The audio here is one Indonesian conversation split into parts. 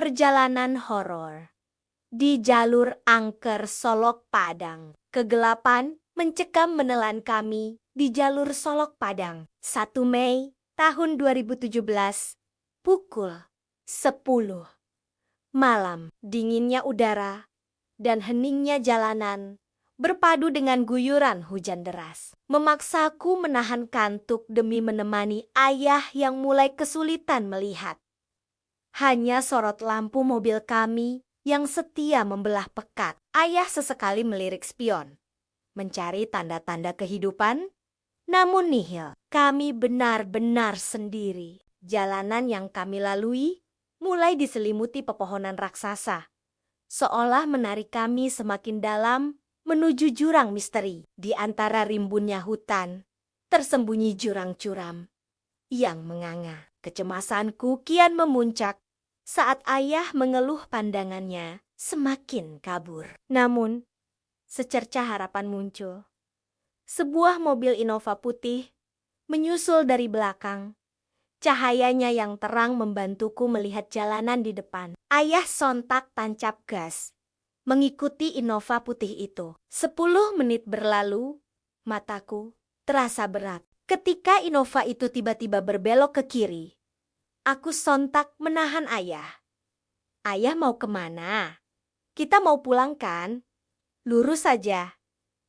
Perjalanan horor di jalur angker Solok Padang. Kegelapan mencekam menelan kami di jalur Solok Padang. 1 Mei tahun 2017, pukul 10 malam. Dinginnya udara dan heningnya jalanan berpadu dengan guyuran hujan deras memaksaku menahan kantuk demi menemani ayah yang mulai kesulitan melihat. Hanya sorot lampu mobil kami yang setia membelah pekat. Ayah sesekali melirik spion, mencari tanda-tanda kehidupan, namun nihil. Kami benar-benar sendiri. Jalanan yang kami lalui mulai diselimuti pepohonan raksasa, seolah menarik kami semakin dalam menuju jurang misteri. Di antara rimbunnya hutan, tersembunyi jurang curam yang menganga. Kecemasanku kian memuncak saat ayah mengeluh pandangannya semakin kabur. Namun, secerca harapan muncul. Sebuah mobil Innova putih menyusul dari belakang. Cahayanya yang terang membantuku melihat jalanan di depan. Ayah sontak tancap gas, mengikuti Innova putih itu. 10 menit berlalu, mataku terasa berat. Ketika Innova itu tiba-tiba berbelok ke kiri, aku sontak menahan ayah. Ayah mau kemana? Kita mau pulang kan? Lurus saja.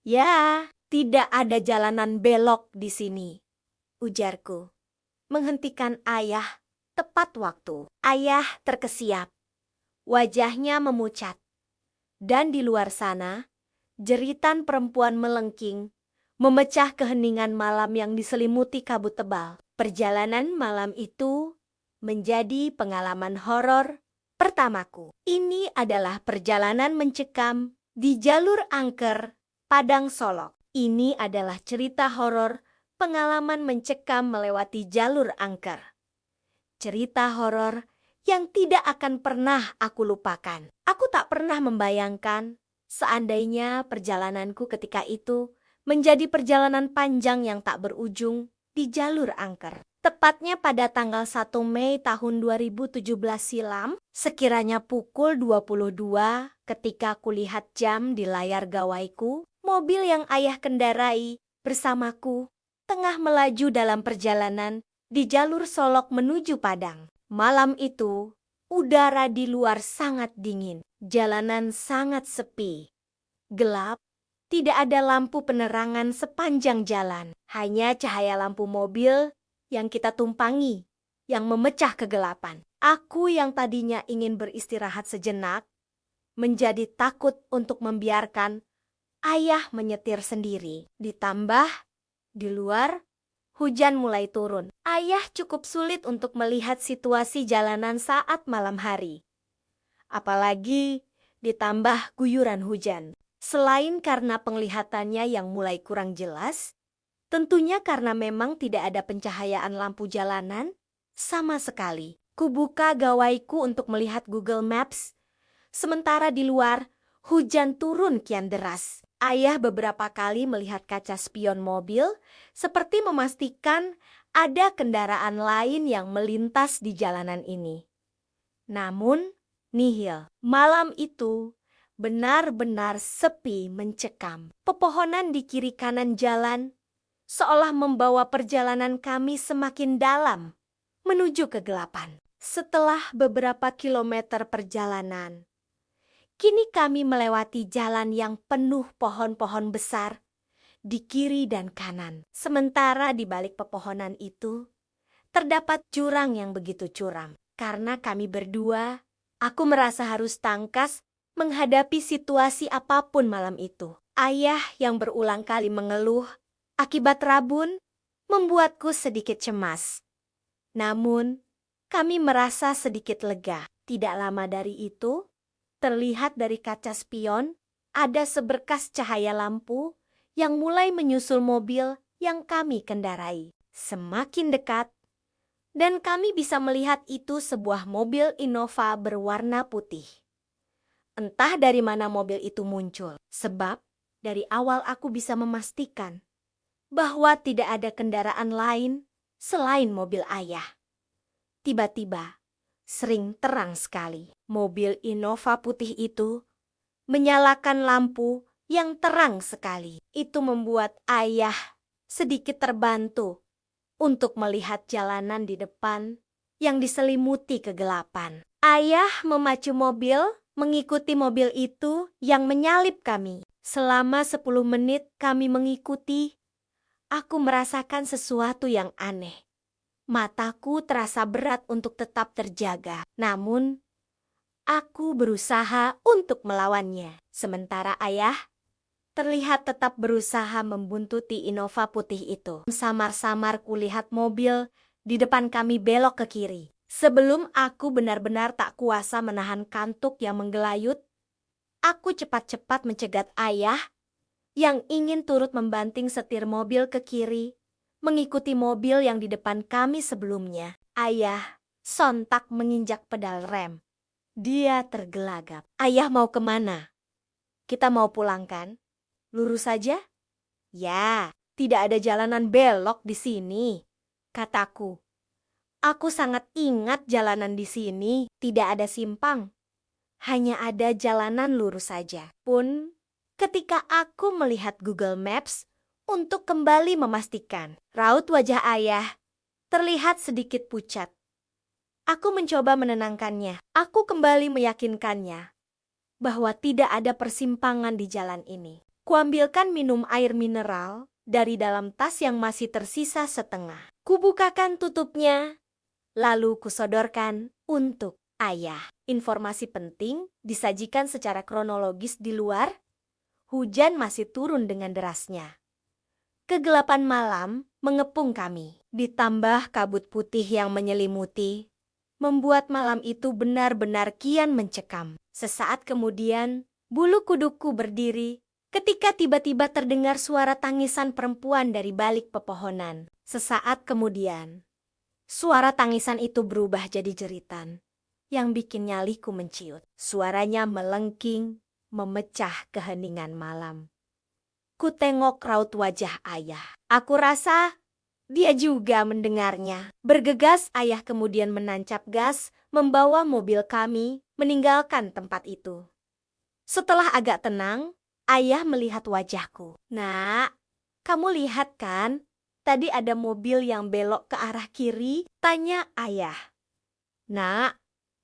Ya, tidak ada jalanan belok di sini, ujarku. Menghentikan ayah tepat waktu. Ayah terkesiap. Wajahnya memucat. Dan di luar sana, jeritan perempuan melengking, memecah keheningan malam yang diselimuti kabut tebal. Perjalanan malam itu menjadi pengalaman horor pertamaku. Ini adalah perjalanan mencekam di jalur angker Padang Solok. Ini adalah cerita horor pengalaman mencekam melewati jalur angker. Cerita horor yang tidak akan pernah aku lupakan. Aku tak pernah membayangkan seandainya perjalananku ketika itu menjadi perjalanan panjang yang tak berujung di jalur angker. Tepatnya pada tanggal 1 Mei tahun 2017 silam, sekiranya pukul 22 ketika kulihat jam di layar gawaiku, mobil yang ayah kendarai bersamaku tengah melaju dalam perjalanan di jalur Solok menuju Padang. Malam itu, udara di luar sangat dingin, jalanan sangat sepi, gelap. Tidak ada lampu penerangan sepanjang jalan, hanya cahaya lampu mobil yang kita tumpangi yang memecah kegelapan. Aku yang tadinya ingin beristirahat sejenak menjadi takut untuk membiarkan ayah menyetir sendiri. Ditambah di luar hujan mulai turun. Ayah cukup sulit untuk melihat situasi jalanan saat malam hari. Apalagi ditambah guyuran hujan. Selain karena penglihatannya yang mulai kurang jelas, tentunya karena memang tidak ada pencahayaan lampu jalanan sama sekali. Kubuka gawaiku untuk melihat Google Maps, sementara di luar hujan turun kian deras. Ayah beberapa kali melihat kaca spion mobil seperti memastikan ada kendaraan lain yang melintas di jalanan ini. Namun, nihil. Malam itu benar-benar sepi mencekam. Pepohonan di kiri kanan jalan seolah membawa perjalanan kami semakin dalam menuju kegelapan. Setelah beberapa kilometer perjalanan, kini kami melewati jalan yang penuh pohon-pohon besar di kiri dan kanan. Sementara di balik pepohonan itu, terdapat jurang yang begitu curam. Karena kami berdua, aku merasa harus tangkas menghadapi situasi apapun malam itu. Ayah yang berulang kali mengeluh akibat rabun membuatku sedikit cemas. Namun, kami merasa sedikit lega. Tidak lama dari itu, terlihat dari kaca spion ada seberkas cahaya lampu yang mulai menyusul mobil yang kami kendarai. Semakin dekat, dan kami bisa melihat itu sebuah mobil Innova berwarna putih. Entah dari mana mobil itu muncul, sebab dari awal aku bisa memastikan bahwa tidak ada kendaraan lain selain mobil ayah. Tiba-tiba, sering terang sekali. Mobil Innova putih itu menyalakan lampu yang terang sekali. Itu membuat ayah sedikit terbantu untuk melihat jalanan di depan yang diselimuti kegelapan. Ayah memacu mobil, mengikuti mobil itu yang menyalip kami. Selama 10 menit kami mengikuti, aku merasakan sesuatu yang aneh. Mataku terasa berat untuk tetap terjaga. Namun, aku berusaha untuk melawannya. Sementara ayah terlihat tetap berusaha membuntuti Innova putih itu. Samar-samar kulihat mobil di depan kami belok ke kiri. Sebelum aku benar-benar tak kuasa menahan kantuk yang menggelayut, aku cepat-cepat mencegat ayah yang ingin turut membanting setir mobil ke kiri, mengikuti mobil yang di depan kami sebelumnya. Ayah sontak menginjak pedal rem. Dia tergelagap. Ayah mau kemana? Kita mau pulang kan? Lurus saja? Ya, tidak ada jalanan belok di sini, kataku. Aku sangat ingat jalanan di sini, tidak ada simpang. Hanya ada jalanan lurus saja. Pun, ketika aku melihat Google Maps untuk kembali memastikan, raut wajah ayah terlihat sedikit pucat. Aku mencoba menenangkannya. Aku kembali meyakinkannya bahwa tidak ada persimpangan di jalan ini. Kuambilkan minum air mineral dari dalam tas yang masih tersisa setengah. Kubukakan tutupnya, lalu kusodorkan untuk ayah. Informasi penting disajikan secara kronologis di luar. Hujan masih turun dengan derasnya. Kegelapan malam mengepung kami. Ditambah kabut putih yang menyelimuti, membuat malam itu benar-benar kian mencekam. Sesaat kemudian, bulu kuduku berdiri ketika tiba-tiba terdengar suara tangisan perempuan dari balik pepohonan. Sesaat kemudian, suara tangisan itu berubah jadi jeritan yang bikin nyaliku menciut. Suaranya melengking, memecah keheningan malam. Ku tengok raut wajah ayah. Aku rasa dia juga mendengarnya. Bergegas ayah kemudian menancap gas, membawa mobil kami meninggalkan tempat itu. Setelah agak tenang, ayah melihat wajahku. Nak, kamu lihat kan? Tadi ada mobil yang belok ke arah kiri, tanya ayah. Nak,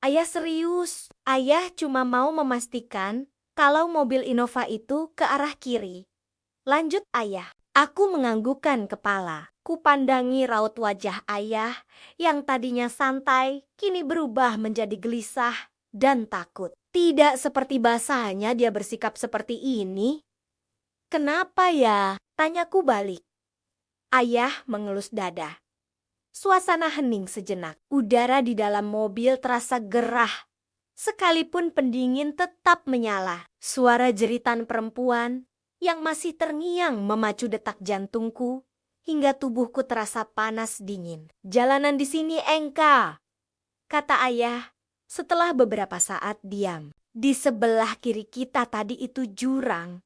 ayah serius. Ayah cuma mau memastikan kalau mobil Innova itu ke arah kiri. Lanjut ayah. Aku menganggukkan kepala. Kupandangi raut wajah ayah yang tadinya santai, kini berubah menjadi gelisah dan takut. Tidak seperti bahasanya dia bersikap seperti ini. Kenapa ya? Tanyaku balik. Ayah mengelus dada. Suasana hening sejenak. Udara di dalam mobil terasa gerah. Sekalipun pendingin tetap menyala. Suara jeritan perempuan yang masih terngiang memacu detak jantungku hingga tubuhku terasa panas dingin. Jalanan di sini engka, kata ayah setelah beberapa saat diam. Di sebelah kiri kita tadi itu jurang.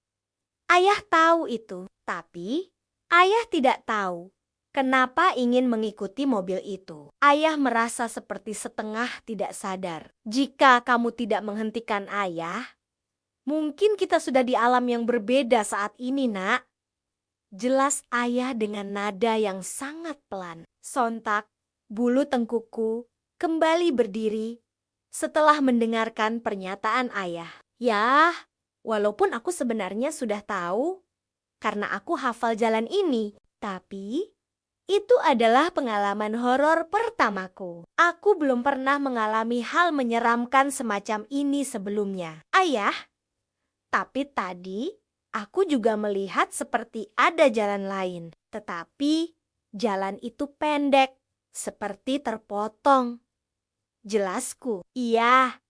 Ayah tahu itu, tapi ayah tidak tahu kenapa ingin mengikuti mobil itu. Ayah merasa seperti setengah tidak sadar. Jika kamu tidak menghentikan ayah, mungkin kita sudah di alam yang berbeda saat ini, nak. Jelas ayah dengan nada yang sangat pelan. Sontak, bulu tengkukku kembali berdiri setelah mendengarkan pernyataan ayah. Ya, walaupun aku sebenarnya sudah tahu karena aku hafal jalan ini, tapi itu adalah pengalaman horor pertamaku. Aku belum pernah mengalami hal menyeramkan semacam ini sebelumnya. Ayah, tapi tadi aku juga melihat seperti ada jalan lain. Tetapi jalan itu pendek, seperti terpotong. Jelasku, iya,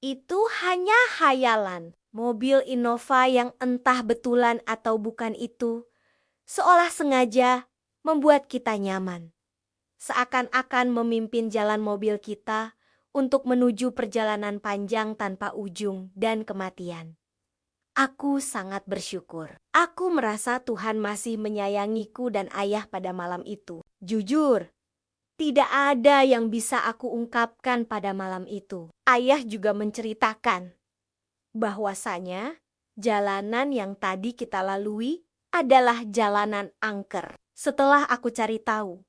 itu hanya khayalan. Mobil Innova yang entah betulan atau bukan itu, seolah sengaja membuat kita nyaman. Seakan-akan memimpin jalan mobil kita untuk menuju perjalanan panjang tanpa ujung dan kematian. Aku sangat bersyukur. Aku merasa Tuhan masih menyayangiku dan ayah pada malam itu. Jujur, Tidak ada yang bisa aku ungkapkan pada malam itu. Ayah juga menceritakan bahwasanya jalanan yang tadi kita lalui adalah jalanan angker. Setelah aku cari tahu,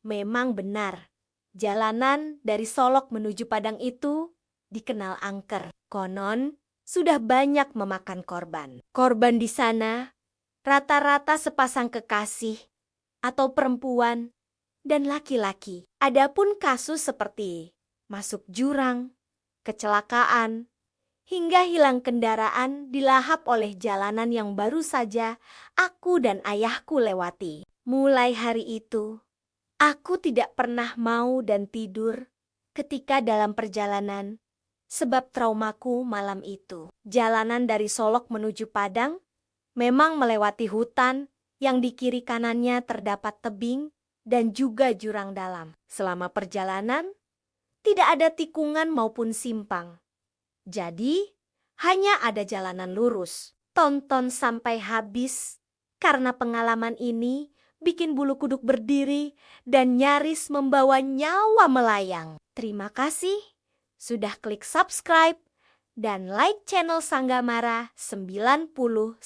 memang benar, jalanan dari Solok menuju Padang itu dikenal angker. Konon, sudah banyak memakan korban. Korban di sana rata-rata sepasang kekasih atau perempuan dan laki-laki. Adapun kasus seperti masuk jurang, kecelakaan, hingga hilang kendaraan dilahap oleh jalanan yang baru saja aku dan ayahku lewati. Mulai hari itu, aku tidak pernah mau dan tidur ketika dalam perjalanan, sebab traumaku malam itu. Jalanan dari Solok menuju Padang memang melewati hutan yang di kiri kanannya terdapat tebing dan juga jurang dalam. Selama perjalanan, tidak ada tikungan maupun simpang. Jadi, hanya ada jalanan lurus. Tonton sampai habis, karena pengalaman ini bikin bulu kuduk berdiri dan nyaris membawa nyawa melayang. Terima kasih sudah klik subscribe dan like channel Sanggamara 99.